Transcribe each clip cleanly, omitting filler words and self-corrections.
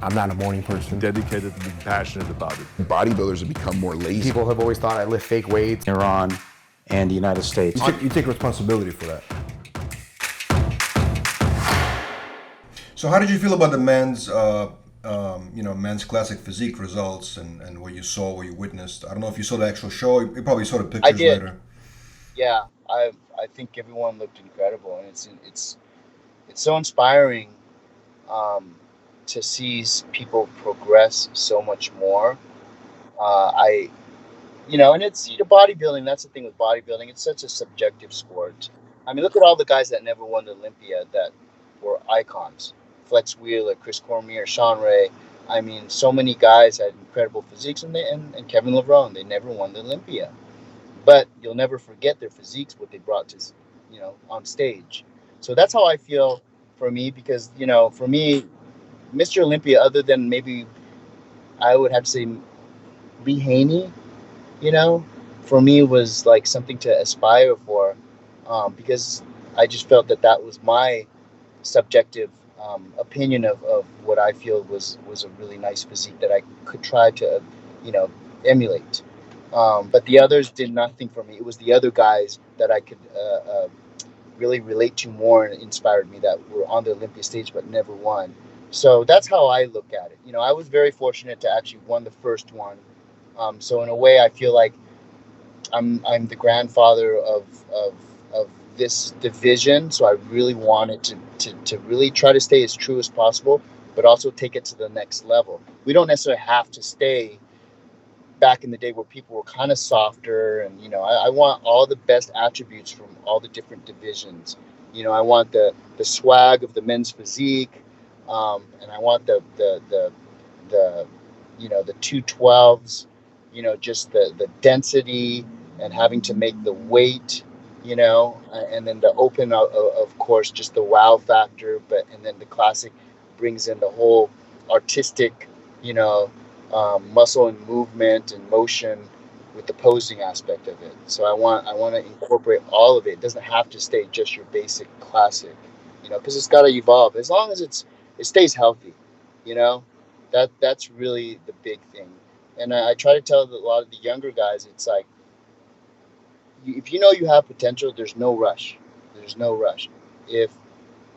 I'm not a morning person. Dedicated to being passionate about it. Bodybuilders have become more lazy. People have always thought I lift fake weights. Iran and the United States. You take responsibility for that. So how did you feel about the men's, men's classic physique results and what you saw, what you witnessed? I don't know if you saw the actual show. You probably saw the pictures I did. later. Yeah, I think everyone looked incredible, and it's so inspiring to see people progress so much more. And it's bodybuilding. That's the thing with bodybuilding. It's such a subjective sport. I mean, look at all the guys that never won the Olympia that were icons. Flex Wheeler, Chris Cormier, Sean Ray. I mean, so many guys had incredible physiques, and Kevin Levrone. They never won the Olympia, but you'll never forget their physiques, what they brought to, on stage. So that's how I feel for me, because for me, Mr. Olympia, other than maybe I would have to say Lee Haney, for me was like something to aspire for, because I just felt that was my subjective opinion of what I feel was a really nice physique that I could try to, emulate. But the others did nothing for me. It was the other guys that I could really relate to more and inspired me, that were on the Olympia stage but never won. So that's how I look at it. I was very fortunate to actually won the first one. So in a way, I feel like I'm the grandfather of this division. So I really wanted to really try to stay as true as possible, but also take it to the next level. We don't necessarily have to stay back in the day where people were kind of softer, and I want all the best attributes from all the different divisions. I want the swag of the men's physique, and I want the 212s, just the density and having to make the weight, and then the open, of course, just the wow factor, and then the classic brings in the whole artistic, muscle and movement and motion with the posing aspect of it. So I want to incorporate all of it. It doesn't have to stay just your basic classic, because it's got to evolve. As long as it stays healthy, that's really the big thing. And I try to tell a lot of the younger guys, it's like, if you have potential, there's no rush. There's no rush. If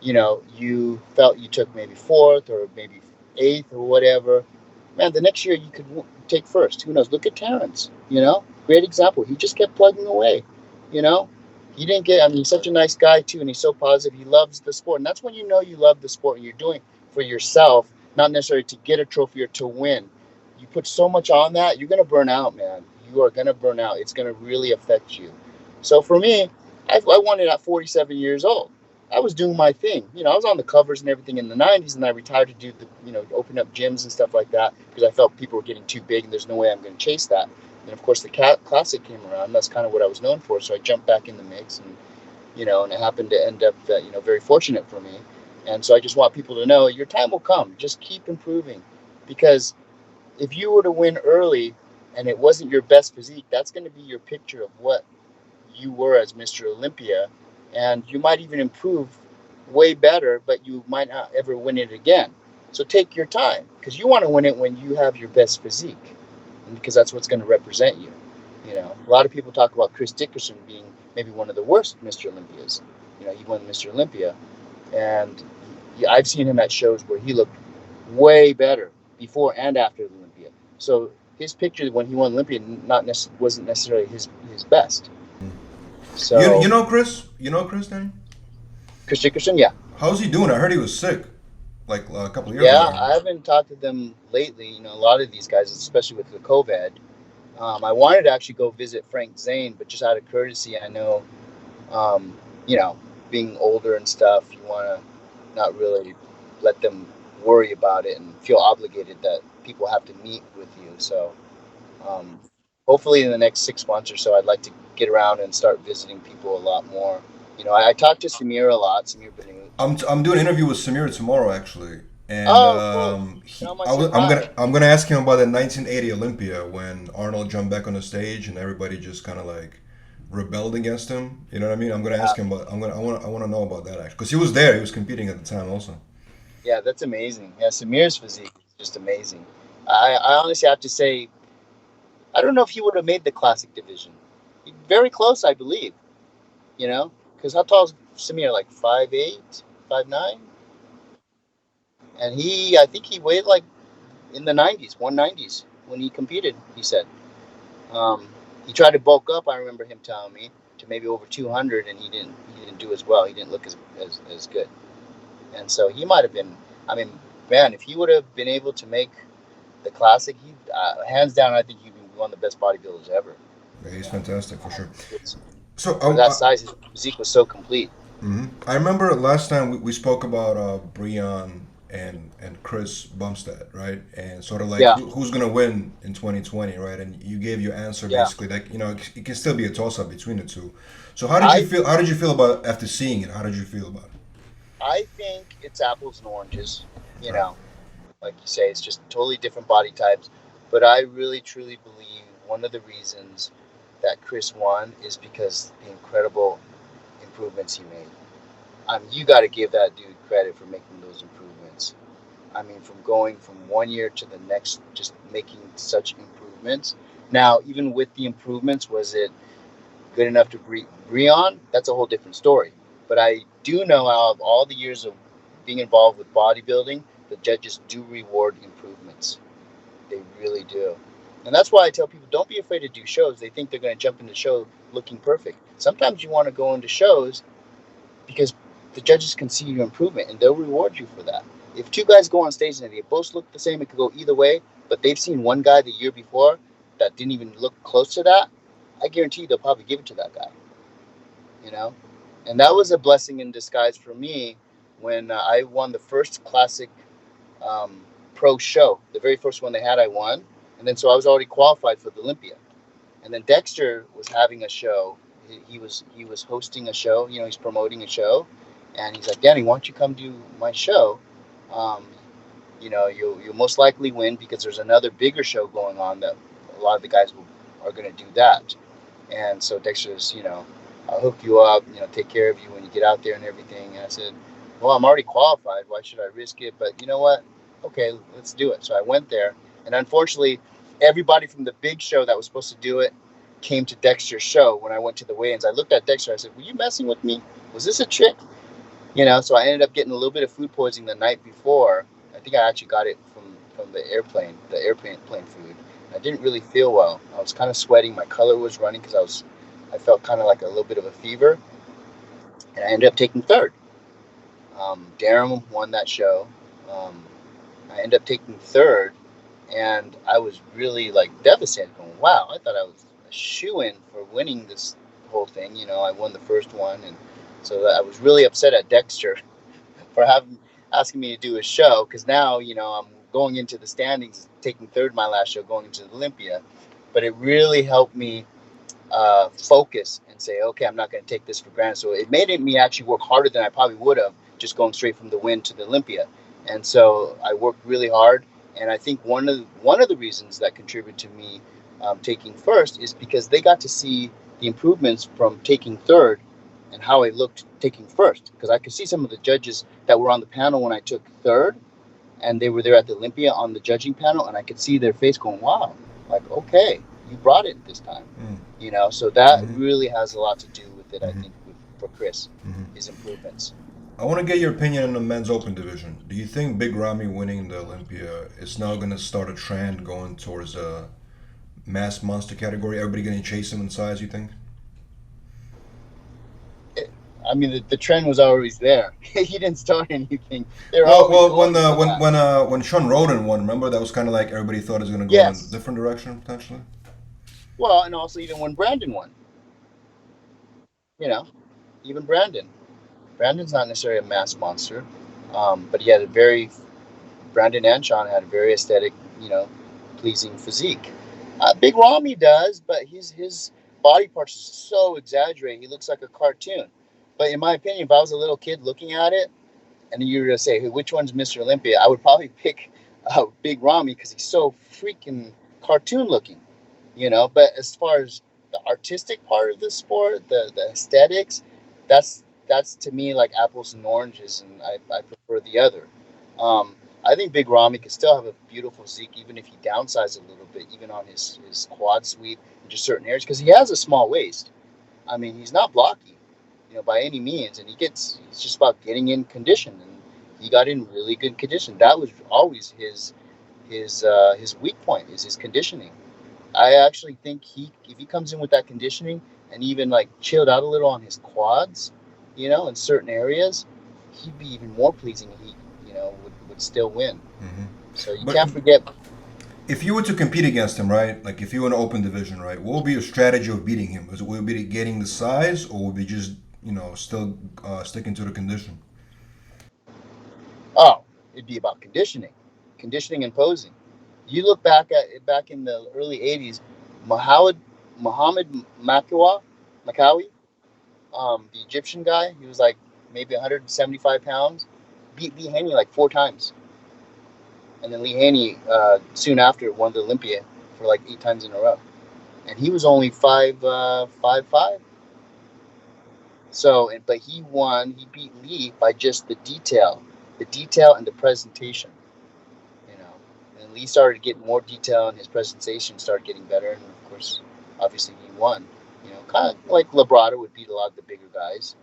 you felt you took maybe fourth or maybe eighth or whatever, man, the next year you could take first. Who knows? Look at Terrence, great example. He just kept plugging away, he didn't get, he's such a nice guy too, and he's so positive. He loves the sport. And that's when you love the sport and you're doing for yourself, not necessarily to get a trophy or to win. You put so much on that, you're going to burn out, man. You are going to burn out. It's going to really affect you. So for me, I won it at 47 years old. I was doing my thing. I was on the covers and everything in the 90s, and I retired to do open up gyms and stuff like that, because I felt people were getting too big and there's no way I'm going to chase that. And of course the Classic came around. That's kind of what I was known for. So I jumped back in the mix, and, and it happened to end up, very fortunate for me. And so I just want people to know your time will come. Just keep improving, because if you were to win early and it wasn't your best physique, that's going to be your picture of what you were as Mr. Olympia. And you might even improve way better, but you might not ever win it again. So take your time, because you want to win it when you have your best physique, because that's what's going to represent you. A lot of people talk about Chris Dickerson being maybe one of the worst Mr. Olympias. He won Mr. Olympia, and I've seen him at shows where he looked way better before and after the Olympia. So his picture when he won Olympia wasn't necessarily his best. So Chris? Danny? Chris Dickerson, yeah. How's he doing? I heard he was sick, like a couple of years ago. Yeah, I haven't talked to them lately. A lot of these guys, especially with the COVID. I wanted to actually go visit Frank Zane, but just out of courtesy, I know, being older and stuff, you want to not really let them worry about it and feel obligated that people have to meet with you. So hopefully in the next 6 months or so, I'd like to get around and start visiting people a lot more. I talked to Samir a lot. Samir Banu. I'm doing an interview with Samir tomorrow, actually, and cool. I'm gonna ask him about the 1980 Olympia when Arnold jumped back on the stage and everybody just kind of like rebelled against him. You know what I mean? I'm gonna ask him about. I want to know about that, actually, because he was there. He was competing at the time also. Yeah, that's amazing. Yeah, Samir's physique is just amazing. I honestly have to say, I don't know if he would have made the classic division. Very close, I believe. You know, because how tall is Samir? Like 5'8", 5'9", and I think he weighed like in the 90s, 190s when he competed. He said he tried to bulk up. I remember him telling me to maybe over 200, and he didn't do as well. He didn't look as good, and so he might have been. I mean, man, if he would have been able to make the classic, he hands down, I think he'd be one of the best bodybuilders ever. Yeah, he's fantastic for sure. It's, So for that size, his physique was so complete. I remember last time we spoke about Breon and Chris Bumstead, right? And sort of like Yeah. who's gonna win in 2020, right? And you gave your answer Yeah. basically like it can still be a toss up between the two. So how did you feel? How did you feel about after seeing it? How did you feel about it? I think it's apples and oranges. You know, like you say, it's just totally different body types. But I really, truly believe one of the reasons that Chris won is because the incredible improvements he made. I mean, you got to give that dude credit for making those improvements. I mean, from going from 1 year to the next, just making such improvements. Now, even with the improvements, was it good enough to Breon? That's a whole different story. But I do know out of all the years of being involved with bodybuilding, the judges do reward improvements. They really do. And that's why I tell people, don't be afraid to do shows. They think they're going to jump into the show looking perfect. Sometimes you want to go into shows because the judges can see your improvement and they'll reward you for that. If two guys go on stage and they both look the same, it could go either way, but they've seen one guy the year before that didn't even look close to that, I guarantee they'll probably give it to that guy. You know? And that was a blessing in disguise for me when I won the first classic pro show. The very first one they had, I won. And then so I was already qualified for the Olympia. And then Dexter was having a show. He was hosting a show. You know, he's promoting a show, and he's like, Danny, why don't you come do my show? Um, you know, you'll most likely win because there's another bigger show going on that a lot of the guys are going to do that. And so Dexter's, I'll hook you up, take care of you when you get out there and everything. And I said, well, I'm already qualified. Why should I risk it? But you know what? Okay, let's do it. So I went there, and unfortunately, everybody from the big show that was supposed to do it came to Dexter's show when I went to the weigh-ins. I looked at Dexter. I said, were you messing with me? Was this a trick? So I ended up getting a little bit of food poisoning the night before. I think I actually got it from the airplane food. I didn't really feel well. I was kind of sweating. My color was running because I felt kind of like a little bit of a fever. And I ended up taking third. Darren won that show. I ended up taking third, and I was really like devastated. Going, wow! I thought I was a shoo-in for winning this whole thing. I won the first one, and so I was really upset at Dexter for asking me to do a show because now I'm going into the standings, taking third my last show, going into the Olympia. But it really helped me focus and say, okay, I'm not going to take this for granted. So it made me actually work harder than I probably would have just going straight from the win to the Olympia. And so I worked really hard. And I think one of the reasons that contributed to me taking first is because they got to see the improvements from taking third and how I looked taking first. Because I could see some of the judges that were on the panel when I took third, and they were there at the Olympia on the judging panel, and I could see their face going, wow, like, okay, you brought it this time. So that really has a lot to do with it, I think, for Chris, his improvements. I want to get your opinion on the men's open division. Do you think Big Ramy winning the Olympia is now going to start a trend going towards a mass monster category? Everybody going to chase him in size, you think? I mean, the trend was always there. He didn't start anything. When Sean Roden won, remember that was kind of like everybody thought it was going to go in a different direction potentially. Well, and also even when Brandon won, even Brandon's not necessarily a mass monster, but he had Brandon and Sean had a very aesthetic, pleasing physique. Big Ramy does, but his body parts are so exaggerated. He looks like a cartoon. But in my opinion, if I was a little kid looking at it, and you were to say, hey, which one's Mr. Olympia, I would probably pick Big Ramy because he's so freaking cartoon looking, But as far as the artistic part of the sport, the aesthetics, that's to me like apples and oranges, and I prefer the other. I think Big Ramy could still have a beautiful physique even if he downsized a little bit, even on his quad sweep and just certain areas, because he has a small waist. I mean, he's not blocky, by any means, and it's just about getting in condition, and he got in really good condition. That was always his weak point, is his conditioning. I actually think if he comes in with that conditioning and even like chilled out a little on his quads, in certain areas, he'd be even more pleasing, and he, would still win. So you can't forget. If you were to compete against him, right? Like if you were in an open division, right? What would be your strategy of beating him? Would it be getting the size, or would it be just still sticking to the condition? Oh, it'd be about conditioning and posing. You look back in the early '80s, Muhammad Makawi, the Egyptian guy. He was like maybe 175 pounds. Beat Lee Haney like 4 times, and then Lee Haney soon after won the Olympia for like 8 times in a row, and he was only 5'5". So, but he won. He beat Lee by just the detail and the presentation. And Lee started getting more detail, and his presentation started getting better. And of course, obviously, he won. Kind of like Labrada would beat a lot of the bigger guys.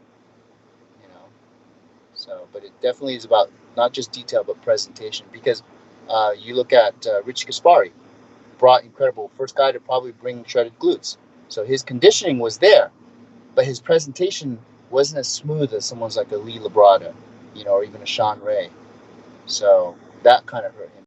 So, but it definitely is about not just detail but presentation. Because you look at Richie Gaspari, brought incredible first guy to probably bring shredded glutes. So his conditioning was there, but his presentation wasn't as smooth as someone's like a Lee Labrada, or even a Sean Ray. So that kind of hurt him.